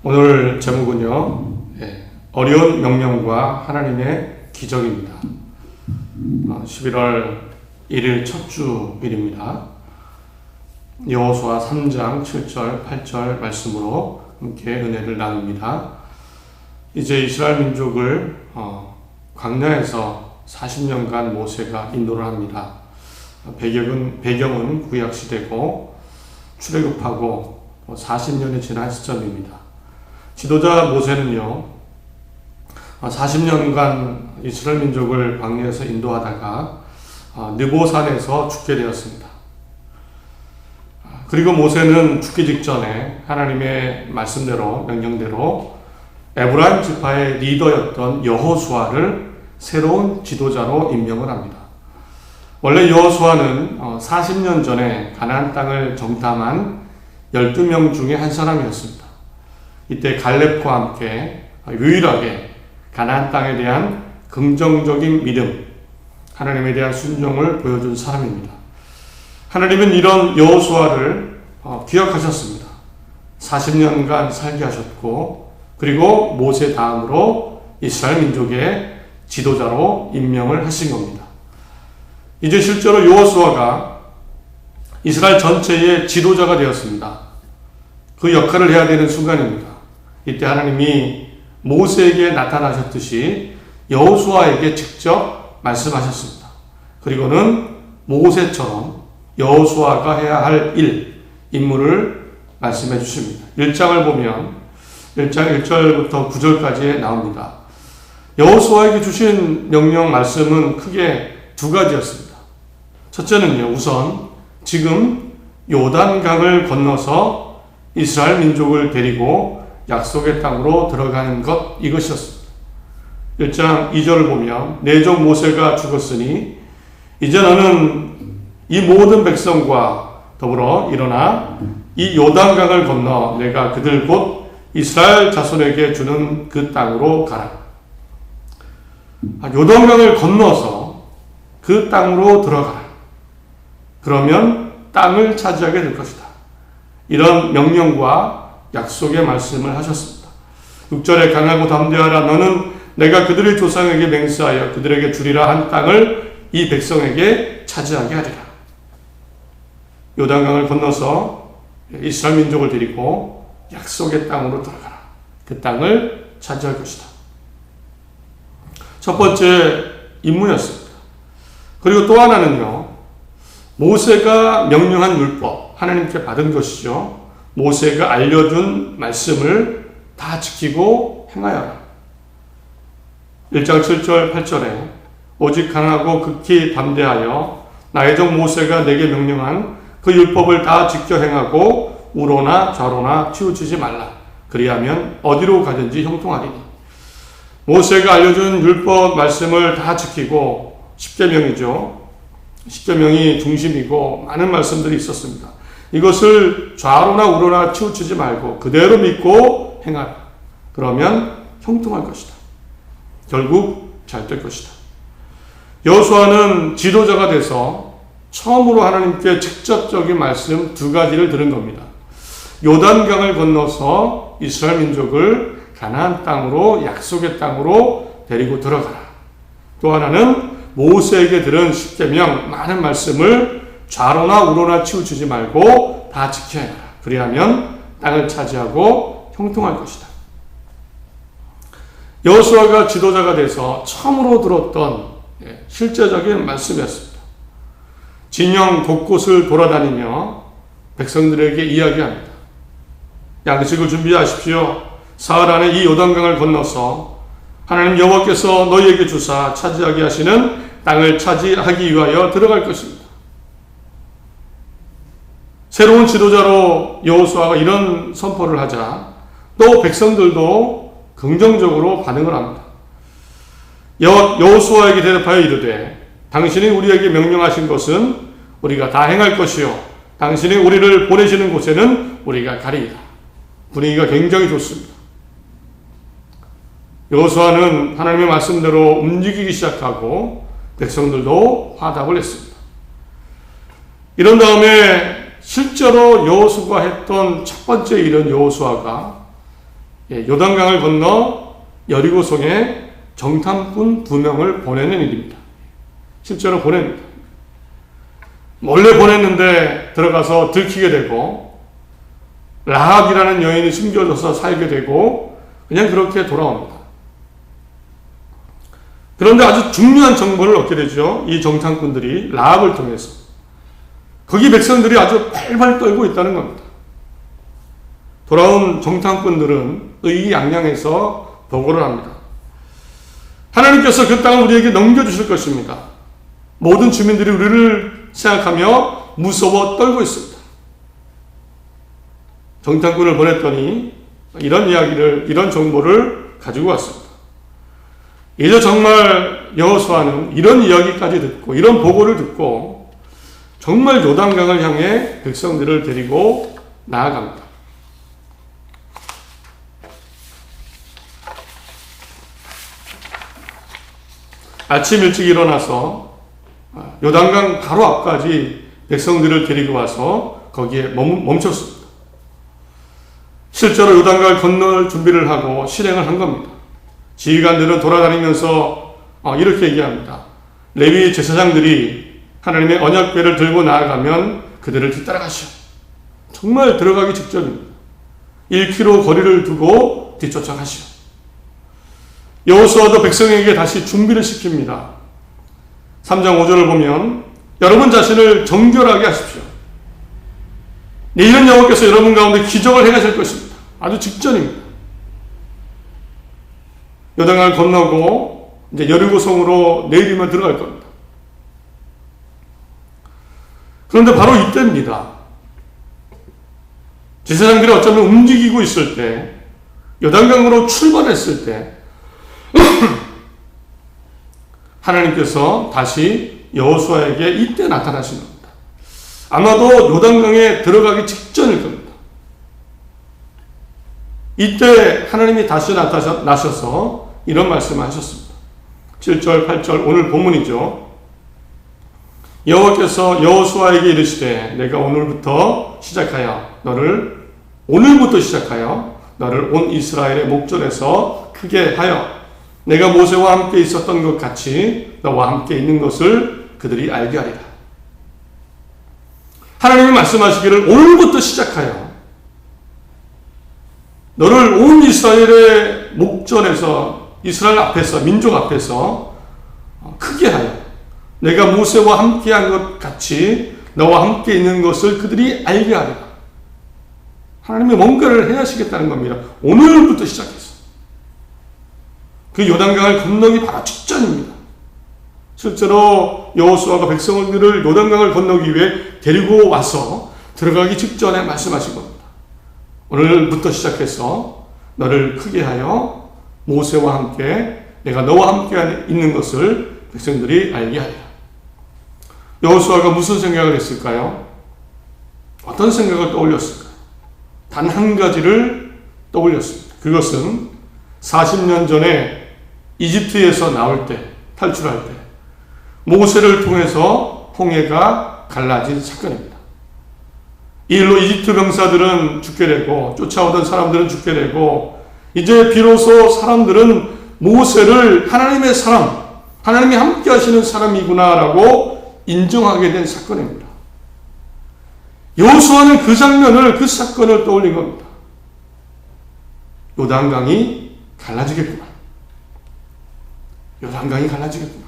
오늘 제목은요, 어려운 명령과 하나님의 기적입니다. 11월 1일 첫 주일입니다. 여호수아 3장 7절, 8절 말씀으로 함께 은혜를 나눕니다. 이제 이스라엘 민족을 광야에서 40년간 모세가 인도를 합니다. 배경은 구약시대고 출애굽하고 40년이 지난 시점입니다. 지도자 모세는요, 40년간 이스라엘 민족을 광야에서 인도하다가 느보산에서 죽게 되었습니다. 그리고 모세는 죽기 직전에 하나님의 말씀대로, 명령대로 에브라임 지파의 리더였던 여호수아를 새로운 지도자로 임명을 합니다. 원래 여호수아는 40년 전에 가나안 땅을 정탐한 12명 중에 한 사람이었습니다. 이때 갈렙과 함께 유일하게 가나안 땅에 대한 긍정적인 믿음, 하나님에 대한 순종을 보여준 사람입니다. 하나님은 이런 여호수아를 기억하셨습니다. 40년간 살게 하셨고, 그리고 모세 다음으로 이스라엘 민족의 지도자로 임명을 하신 겁니다. 이제 실제로 여호수아가 이스라엘 전체의 지도자가 되었습니다. 그 역할을 해야 되는 순간입니다. 이때 하나님이 모세에게 나타나셨듯이 여호수아에게 직접 말씀하셨습니다. 그리고는 모세처럼 여호수아가 해야 할 임무를 말씀해 주십니다. 1장을 보면 1장 1절부터 9절까지 나옵니다. 여호수아에게 주신 명령 말씀은 크게 두 가지였습니다. 첫째는요, 우선 지금 요단강을 건너서 이스라엘 민족을 데리고 약속의 땅으로 들어가는 것, 이것이었습니다. 1장 2절을 보면 내 종 모세가 죽었으니 이제 너는 이 모든 백성과 더불어 일어나 이 요단강을 건너 내가 그들 곧 이스라엘 자손에게 주는 그 땅으로 가라. 요단강을 건너서 그 땅으로 들어가라. 그러면 땅을 차지하게 될 것이다. 이런 명령과 약속의 말씀을 하셨습니다. 6절에 강하고 담대하라. 너는 내가 그들의 조상에게 맹세하여 그들에게 주리라 한 땅을 이 백성에게 차지하게 하리라. 요단강을 건너서 이스라엘 민족을 데리고 약속의 땅으로 들어가라. 그 땅을 차지할 것이다. 첫 번째 임무였습니다. 그리고 또 하나는요, 모세가 명령한 율법, 하나님께 받은 것이죠. 모세가 알려준 말씀을 다 지키고 행하여라. 1장 7절 8절에 오직 강하고 극히 담대하여 나의 종 모세가 내게 명령한 그 율법을 다 지켜 행하고 우로나 좌로나 치우치지 말라. 그리하면 어디로 가든지 형통하리니. 모세가 알려준 율법 말씀을 다 지키고, 십계명이죠. 십계명이 중심이고 많은 말씀들이 있었습니다. 이것을 좌로나 우로나 치우치지 말고 그대로 믿고 행하라. 그러면 형통할 것이다. 결국 잘 될 것이다. 여호수아는 지도자가 돼서 처음으로 하나님께 직접적인 말씀 두 가지를 들은 겁니다. 요단강을 건너서 이스라엘 민족을 가나안 땅으로, 약속의 땅으로 데리고 들어가라. 또 하나는 모세에게 들은 십계명 많은 말씀을 좌로나 우로나 치우치지 말고 다 지켜야 해라. 그리하면 땅을 차지하고 형통할 것이다. 여호수아가 지도자가 돼서 처음으로 들었던 실제적인 말씀이었습니다. 진영 곳곳을 돌아다니며 백성들에게 이야기합니다. 양식을 준비하십시오. 사흘 안에 이 요단강을 건너서 하나님 여호와께서 너희에게 주사 차지하게 하시는 땅을 차지하기 위하여 들어갈 것입니다. 새로운 지도자로 여호수아가 이런 선포를 하자 또 백성들도 긍정적으로 반응을 합니다. 여호수아에게 대답하여 이르되 당신이 우리에게 명령하신 것은 우리가 다 행할 것이요 당신이 우리를 보내시는 곳에는 우리가 가리이다. 분위기가 굉장히 좋습니다. 여호수아는 하나님의 말씀대로 움직이기 시작하고 백성들도 화답을 했습니다. 이런 다음에 실제로 여호수아가 했던 첫 번째 일은 여호수아가 요단강을 건너 여리고성에 정탐꾼 2명을 보내는 일입니다. 실제로 보냅니다. 몰래 보냈는데 들어가서 들키게 되고 라합이라는 여인이 숨겨져서 살게 되고 그냥 그렇게 돌아옵니다. 그런데 아주 중요한 정보를 얻게 되죠. 이 정탐꾼들이 라합을 통해서. 거기 백성들이 아주 팔팔 떨고 있다는 겁니다. 돌아온 정탐꾼들은 의기양양해서 보고를 합니다. 하나님께서 그 땅을 우리에게 넘겨주실 것입니다. 모든 주민들이 우리를 생각하며 무서워 떨고 있습니다. 정탐꾼을 보냈더니 이런 정보를 가지고 왔습니다. 이제 정말 여호수아는 이런 이야기까지 듣고 이런 보고를 듣고 정말 요단강을 향해 백성들을 데리고 나아갑니다. 아침 일찍 일어나서 요단강 바로 앞까지 백성들을 데리고 와서 거기에 멈췄습니다. 실제로 요단강을 건널 준비를 하고 실행을 한 겁니다. 지휘관들은 돌아다니면서 이렇게 얘기합니다. 레위 제사장들이 하나님의 언약궤를 들고 나아가면 그들을 뒤따라가시오. 정말 들어가기 직전입니다. 1km 거리를 두고 뒤쫓아가시오. 여호수아도 백성에게 다시 준비를 시킵니다. 3장 5절을 보면 여러분 자신을 정결하게 하십시오. 내일은 여호와께서 여러분 가운데 기적을 행하실 것입니다. 아주 직전입니다. 요단강을 건너고 이제 여리고성으로 내일이면 들어갈 겁니다. 그런데 바로 이때입니다. 제사장들이 어쩌면 움직이고 있을 때, 요단강으로 출발했을 때 하나님께서 다시 여호수아에게 이때 나타나신 겁니다. 아마도 요단강에 들어가기 직전일 겁니다. 이때 하나님이 다시 나셔서 이런 말씀을 하셨습니다. 7절, 8절 오늘 본문이죠. 여호와께서 여호수아에게 이르시되 내가 오늘부터 시작하여 너를 온 이스라엘의 목전에서 크게 하여 내가 모세와 함께 있었던 것 같이 너와 함께 있는 것을 그들이 알게 하리라. 하나님이 말씀하시기를 오늘부터 시작하여 너를 온 이스라엘의 목전에서 이스라엘 앞에서 민족 앞에서 크게 하여 내가 모세와 함께한 것 같이 너와 함께 있는 것을 그들이 알게 하리라. 하나님이 뭔가를 해야 하시겠다는 겁니다. 오늘부터 시작했어요. 그 요단강을 건너기 바로 직전입니다. 실제로 여호수아가 백성들을 요단강을 건너기 위해 데리고 와서 들어가기 직전에 말씀하신 겁니다. 오늘부터 시작해서 너를 크게 하여 모세와 함께 내가 너와 함께 있는 것을 백성들이 알게 하리라. 여호수아가 무슨 생각을 했을까요? 어떤 생각을 떠올렸을까요? 단 한 가지를 떠올렸습니다. 그것은 40년 전에 이집트에서 나올 때, 탈출할 때 모세를 통해서 홍해가 갈라진 사건입니다. 이 일로 이집트 병사들은 죽게 되고 쫓아오던 사람들은 죽게 되고 이제 비로소 사람들은 모세를 하나님의 사람, 하나님이 함께 하시는 사람이구나라고 인정하게 된 사건입니다. 여호수아는 그 장면을, 그 사건을 떠올린 겁니다. 요단강이 갈라지겠구나. 요단강이 갈라지겠구나.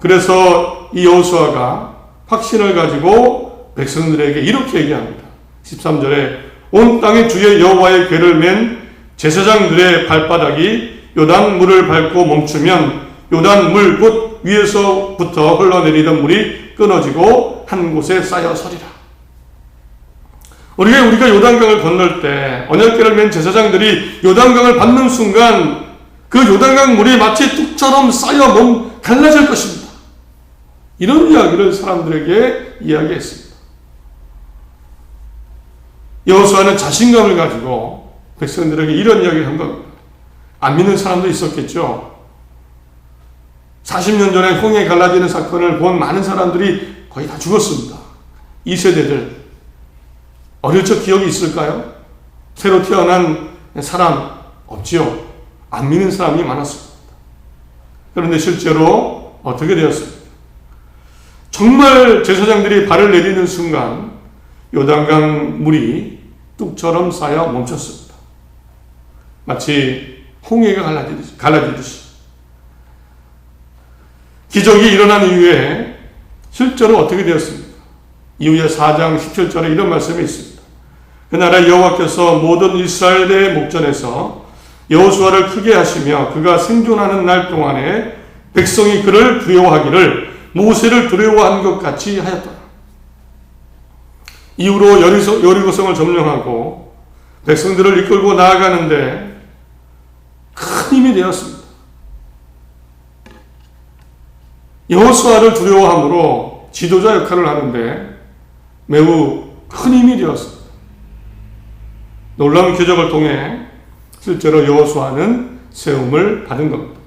그래서 이 여호수아가 확신을 가지고 백성들에게 이렇게 얘기합니다. 13절에 온 땅에 주의 여호와의 궤를 맨 제사장들의 발바닥이 요단 물을 밟고 멈추면 요단 물 곧 위에서부터 흘러내리던 물이 끊어지고 한 곳에 쌓여 서리라. 우리가 요단강을 건널 때 언약궤를 맨 제사장들이 요단강을 밟는 순간 그 요단강 물이 마치 뚝처럼 쌓여 갈라질 것입니다. 이런 이야기를 사람들에게 이야기했습니다. 여호수아는 자신감을 가지고 백성들에게 이런 이야기를 한 겁니다. 안 믿는 사람도 있었겠죠. 40년 전에 홍해 갈라지는 사건을 본 많은 사람들이 거의 다 죽었습니다. 이 세대들 어릴 적 기억이 있을까요? 새로 태어난 사람 없지요. 안 믿는 사람이 많았습니다. 그런데 실제로 어떻게 되었습니까? 정말 제사장들이 발을 내디는 순간 요단강 물이 뚝처럼 쌓여 멈췄습니다. 마치 홍해가 갈라지듯이. 기적이 일어난 이후에 실제로 어떻게 되었습니까? 이후에 4장 17절에 이런 말씀이 있습니다. 그날에 여호와께서 모든 이스라엘의 목전에서 여호수아를 크게 하시며 그가 생존하는 날 동안에 백성이 그를 두려워하기를 모세를 두려워한 것 같이 하였더라. 이후로 여리고성을 점령하고 백성들을 이끌고 나아가는데 큰 힘이 되었습니다. 여호수아를 두려워함으로 지도자 역할을 하는데 매우 큰 힘이 되었습니다. 놀라운 기적을 통해 실제로 여호수아는 세움을 받은 겁니다.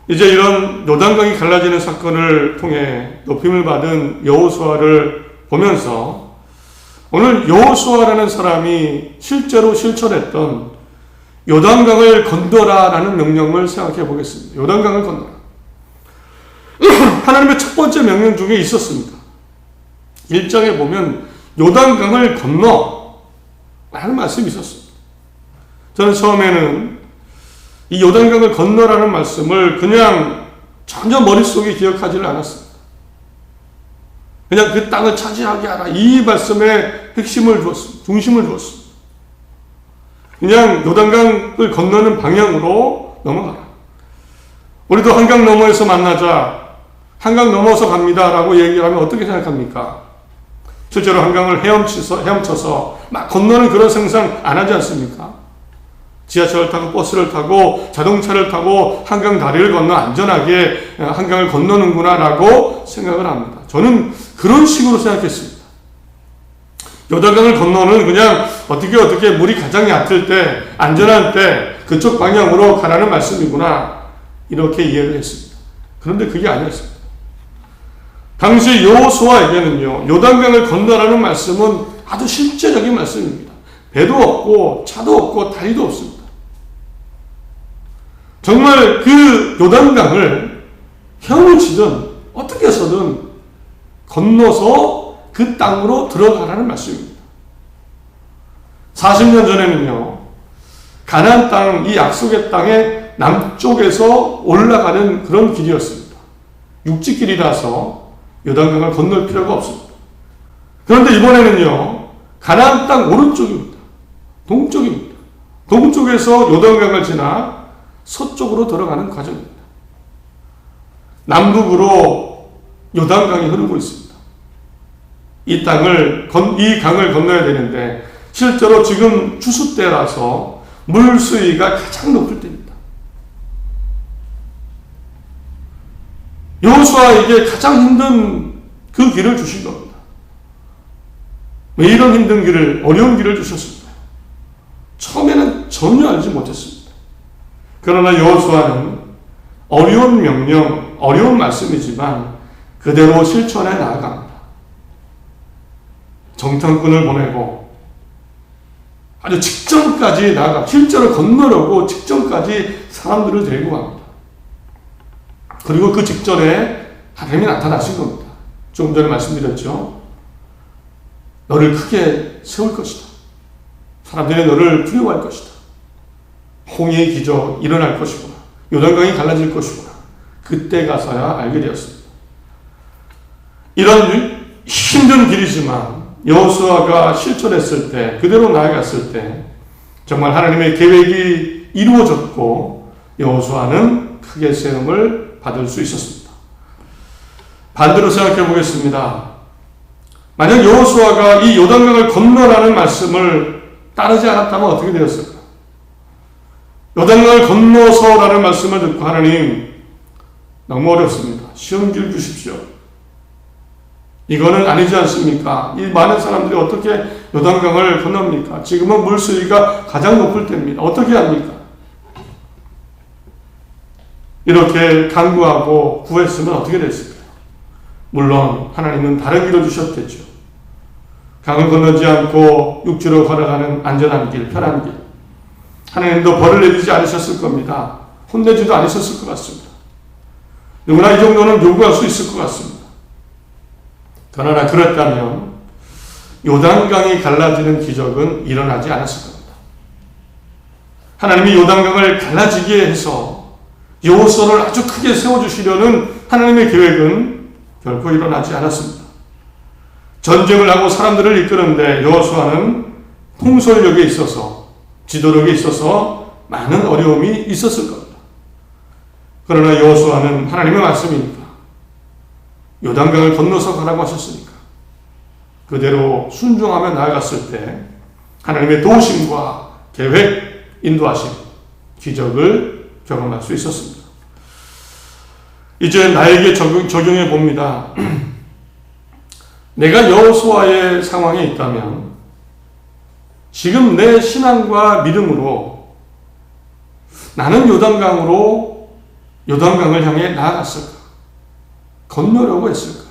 이제 이런 요단강이 갈라지는 사건을 통해 높임을 받은 여호수아를 보면서 오늘 여호수아라는 사람이 실제로 실천했던 요단강을 건너라라는 명령을 생각해 보겠습니다. 요단강을 건너라. 하나님의 첫 번째 명령 중에 있었습니다. 1장에 보면 요단강을 건너 라는 말씀이 있었습니다. 저는 처음에는 이 요단강을 건너라는 말씀을 그냥 전혀 머릿속에 기억하지를 않았습니다. 그냥 그 땅을 차지하게 하라. 이 말씀에 핵심을 주었습니다. 중심을 주었습니다. 그냥 요단강을 건너는 방향으로 넘어가라. 우리도 한강 너머에서 만나자. 한강 넘어서 갑니다. 라고 얘기하면 어떻게 생각합니까? 실제로 한강을 헤엄쳐서 막 건너는 그런 상상 안 하지 않습니까? 지하철을 타고 버스를 타고 자동차를 타고 한강 다리를 건너 안전하게 한강을 건너는구나 라고 생각을 합니다. 저는 그런 식으로 생각했습니다. 요단강을 건너는 그냥 어떻게 물이 가장 얕을 때 안전한 때 그쪽 방향으로 가라는 말씀이구나 이렇게 이해를 했습니다. 그런데 그게 아니었습니다. 당시 여호수아에게는요 요단강을 건너라는 말씀은 아주 실제적인 말씀입니다. 배도 없고 차도 없고 다리도 없습니다. 정말 그 요단강을 헤엄을 치든 어떻게 해서든 건너서 그 땅으로 들어가라는 말씀입니다. 40년 전에는요 가나안 땅, 이 약속의 땅의 남쪽에서 올라가는 그런 길이었습니다. 육지길이라서 요단강을 건널 필요가 없습니다. 그런데 이번에는요 가나안 땅 오른쪽입니다. 동쪽입니다. 동쪽에서 요단강을 지나 서쪽으로 들어가는 과정입니다. 남북으로 요단강이 흐르고 있습니다. 이 강을 건너야 되는데 실제로 지금 추수 때라서 물 수위가 가장 높을 때입니다. 여호수아에게 가장 힘든 그 길을 주신 겁니다. 왜 이런 힘든 길을, 어려운 길을 주셨을까요? 처음에는 전혀 알지 못했습니다. 그러나 여호수아는 어려운 명령, 어려운 말씀이지만 그대로 실천해 나아갑니다. 정탐꾼을 보내고 아주 직전까지 나아가 실제로 건너려고 직전까지 사람들을 데리고 갑니다. 그리고 그 직전에 하나님이 나타나신 겁니다. 조금 전에 말씀드렸죠. 너를 크게 세울 것이다. 사람들이 너를 두려워할 것이다. 홍해의 기적 일어날 것이구나. 요단강이 갈라질 것이구나. 그때 가서야 알게 되었습니다. 이런 힘든 길이지만 여호수아가 실천했을 때, 그대로 나아갔을 때 정말 하나님의 계획이 이루어졌고 여호수아는 크게 세움을 받을 수 있었습니다. 반대로 생각해 보겠습니다. 만약 여호수아가 이 요단강을 건너라는 말씀을 따르지 않았다면 어떻게 되었을까? 요단강을 건너서라는 말씀을 듣고 하나님 너무 어렵습니다. 쉬운 길 주십시오. 이거는 아니지 않습니까? 이 많은 사람들이 어떻게 요단강을 건넙니까? 지금은 물수위가 가장 높을 때입니다. 어떻게 합니까? 이렇게 간구하고 구했으면 어떻게 됐을까요? 물론 하나님은 다른 길을 주셨겠죠. 강을 건너지 않고 육지로 걸어가는 안전한 길, 편한 길. 하나님도 벌을 내리지 않으셨을 겁니다. 혼내지도 않으셨을 것 같습니다. 누구나 이 정도는 요구할 수 있을 것 같습니다. 그러나 그렇다면 요단강이 갈라지는 기적은 일어나지 않았을 겁니다. 하나님이 요단강을 갈라지게 해서 여호수아를 아주 크게 세워주시려는 하나님의 계획은 결코 일어나지 않았습니다. 전쟁을 하고 사람들을 이끄는데 여호수아는 통솔력에 있어서, 지도력에 있어서 많은 어려움이 있었을 겁니다. 그러나 여호수아는 하나님의 말씀이니까, 요단강을 건너서 가라고 하셨으니까 그대로 순종하며 나아갔을 때 하나님의 도우심과 계획, 인도하심, 기적을 경험할 수 있었습니다. 이제 나에게 적용해 봅니다. 내가 여호수아의 상황에 있다면 지금 내 신앙과 믿음으로 나는 요단강을 향해 나아갔을까? 건너려고 했을까?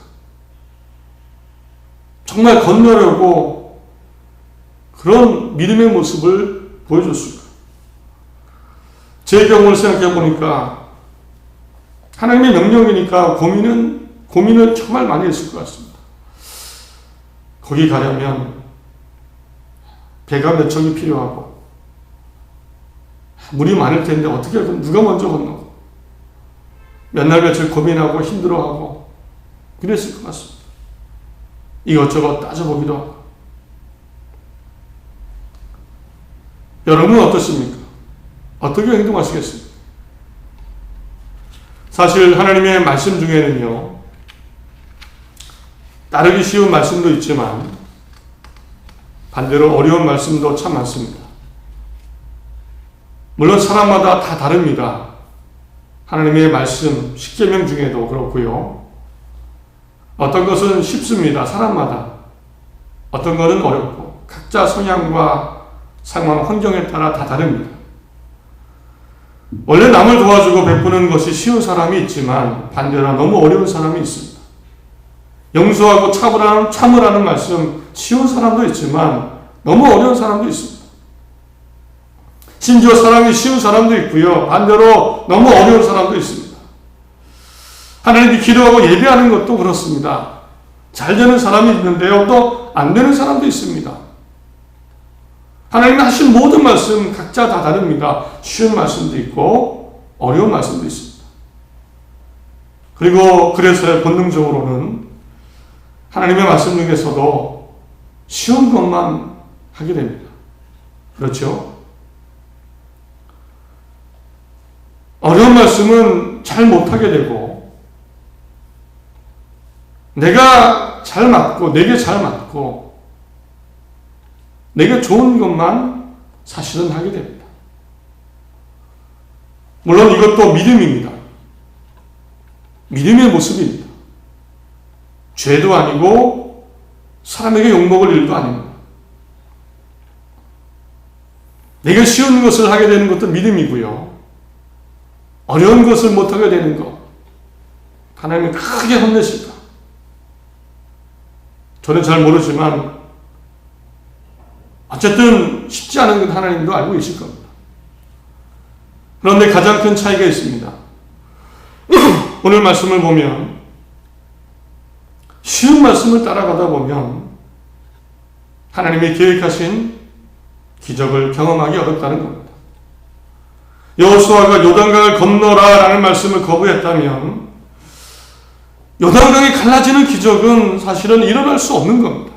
정말 건너려고 그런 믿음의 모습을 보여줬을까? 제 경우를 생각해 보니까 하나님의 명령이니까 고민을 정말 많이 했을 것 같습니다. 거기 가려면 배가 몇 척이 필요하고 물이 많을 텐데 어떻게 하든 누가 먼저 건너고 몇 날 며칠 고민하고 힘들어하고 그랬을 것 같습니다. 이것저것 따져보기도 하고. 여러분은 어떻습니까? 어떻게 행동하시겠습니까? 사실 하나님의 말씀 중에는요, 따르기 쉬운 말씀도 있지만 반대로 어려운 말씀도 참 많습니다. 물론 사람마다 다 다릅니다. 하나님의 말씀, 십계명 중에도 그렇고요. 어떤 것은 쉽습니다. 사람마다. 어떤 것은 어렵고 각자 성향과 상황, 환경에 따라 다 다릅니다. 원래 남을 도와주고 베푸는 것이 쉬운 사람이 있지만 반대로 너무 어려운 사람이 있습니다. 용서하고 참으라는 말씀 쉬운 사람도 있지만 너무 어려운 사람도 있습니다. 심지어 사랑이 쉬운 사람도 있고요. 반대로 너무 어려운 사람도 있습니다. 하나님이 기도하고 예배하는 것도 그렇습니다. 잘 되는 사람이 있는데요. 또 안 되는 사람도 있습니다. 하나님이 하신 모든 말씀 각자 다 다릅니다. 쉬운 말씀도 있고 어려운 말씀도 있습니다. 그리고 그래서 본능적으로는 하나님의 말씀 중에서도 쉬운 것만 하게 됩니다. 그렇죠? 어려운 말씀은 잘 못하게 되고 내가 잘 맞고 내게 잘 맞고 내게 좋은 것만 사실은 하게 됩니다. 물론 이것도 믿음입니다. 믿음의 모습입니다. 죄도 아니고 사람에게 욕먹을 일도 아닙니다. 내가 쉬운 것을 하게 되는 것도 믿음이고요. 어려운 것을 못하게 되는 것, 하나님은 크게 혼내실까? 저는 잘 모르지만 어쨌든 쉽지 않은 건 하나님도 알고 계실 겁니다. 그런데 가장 큰 차이가 있습니다. 오늘 말씀을 보면 쉬운 말씀을 따라가다 보면 하나님이 계획하신 기적을 경험하기 어렵다는 겁니다. 여호수아가 요단강을 건너라 라는 말씀을 거부했다면 요단강이 갈라지는 기적은 사실은 일어날 수 없는 겁니다.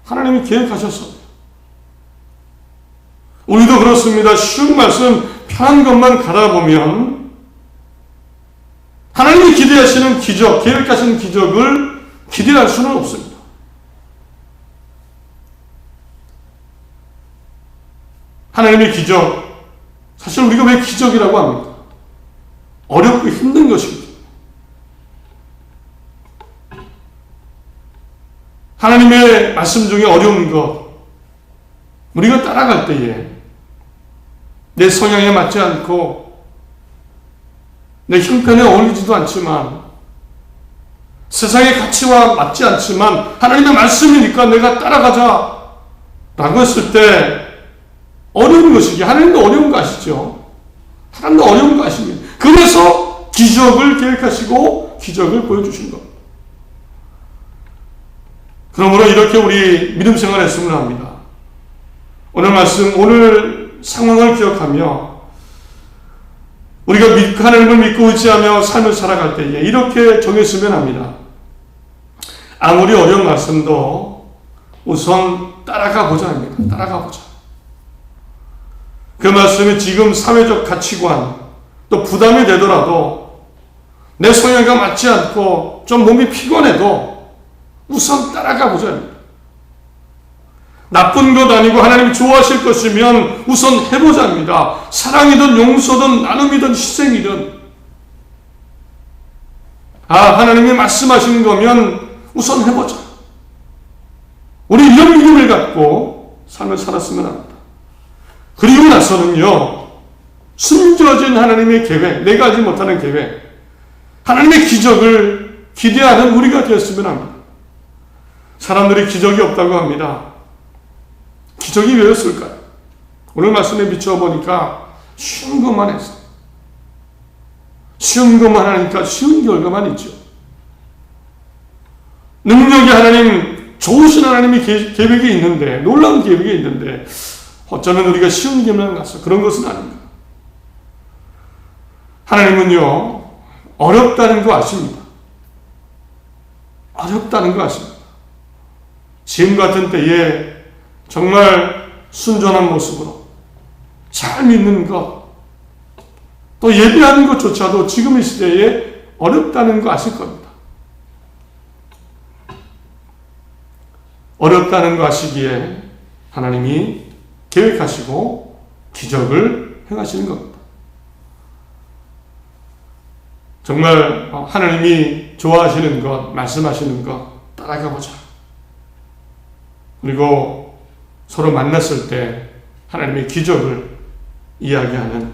하나님이 계획하셨어요. 우리도 그렇습니다. 쉬운 말씀, 편한 것만 가다 보면 하나님이 기대하시는 기적, 계획하시는 기적을 기대할 수는 없습니다. 하나님의 기적, 사실 우리가 왜 기적이라고 합니까? 어렵고 힘든 것입니다. 하나님의 말씀 중에 어려운 것, 우리가 따라갈 때에 내 성향에 맞지 않고 내 형편에 어울리지도 않지만 세상의 가치와 맞지 않지만 하나님의 말씀이니까 내가 따라가자 라고 했을 때 어려운 것이기, 하나님도 어려운 거 아시죠? 하나님도 어려운 거 아십니다. 그래서 기적을 계획하시고 기적을 보여주신 겁니다. 그러므로 이렇게 우리 믿음 생활을 했으면 합니다. 오늘 말씀, 오늘 상황을 기억하며 우리가 하나님을 믿고 의지하며 삶을 살아갈 때에 이렇게 정했으면 합니다. 아무리 어려운 말씀도 우선 따라가 보자 합니다. 따라가 보자. 그 말씀이 지금 사회적 가치관 또 부담이 되더라도 내 성향과 맞지 않고 좀 몸이 피곤해도 우선 따라가 보자 합니다. 나쁜 것 아니고 하나님이 좋아하실 것이면 우선 해보자 합니다. 사랑이든 용서든 나눔이든 희생이든 하나님이 말씀하시는 거면 우선 해보자. 우리 이런 믿음을 갖고 삶을 살았으면 합니다. 그리고 나서는요, 숨겨진 하나님의 계획, 내가 알지 못하는 계획, 하나님의 기적을 기대하는 우리가 되었으면 합니다. 사람들이 기적이 없다고 합니다. 기적이 왜였을까요? 오늘 말씀에 비춰보니까 쉬운 것만 했어. 쉬운 것만 하니까 쉬운 결과만 있죠. 능력이 하나님, 좋으신 하나님의 계획이 있는데, 놀라운 계획이 있는데 어쩌면 우리가 쉬운 길만 갔어. 그런 것은 아닙니다. 하나님은요, 어렵다는 거 아십니다. 어렵다는 거 아십니다. 지금 같은 때에 정말 순전한 모습으로 잘 믿는 것, 또 예배하는 것조차도 지금 이 시대에 어렵다는 거 아실 겁니다. 어렵다는 거 아시기에 하나님이 계획하시고 기적을 행하시는 겁니다. 정말 하나님이 좋아하시는 것, 말씀하시는 것 따라가 보자. 그리고 서로 만났을 때 하나님의 기적을 이야기하는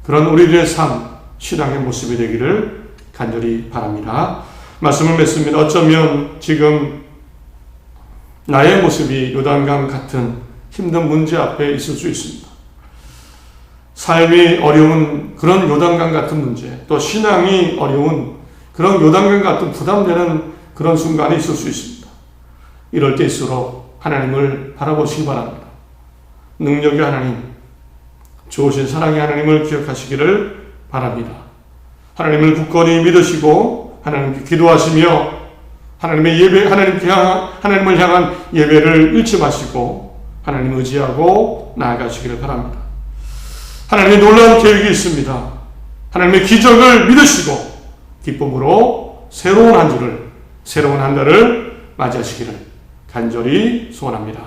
그런 우리들의 삶, 신앙의 모습이 되기를 간절히 바랍니다. 말씀을 맺습니다. 어쩌면 지금 나의 모습이 요단강 같은 힘든 문제 앞에 있을 수 있습니다. 삶이 어려운 그런 요단강 같은 문제, 또 신앙이 어려운 그런 요단강 같은 부담되는 그런 순간이 있을 수 있습니다. 이럴 때일수록 하나님을 바라보시기 바랍니다. 능력의 하나님, 좋으신 사랑의 하나님을 기억하시기를 바랍니다. 하나님을 굳건히 믿으시고 하나님께 기도하시며 하나님의 예배, 하나님을 향한 예배를 잃지 마시고 하나님을 의지하고 나아가시기를 바랍니다. 하나님의 놀라운 계획이 있습니다. 하나님의 기적을 믿으시고 기쁨으로 새로운 한 달을 맞이하시기를 간절히 소원합니다.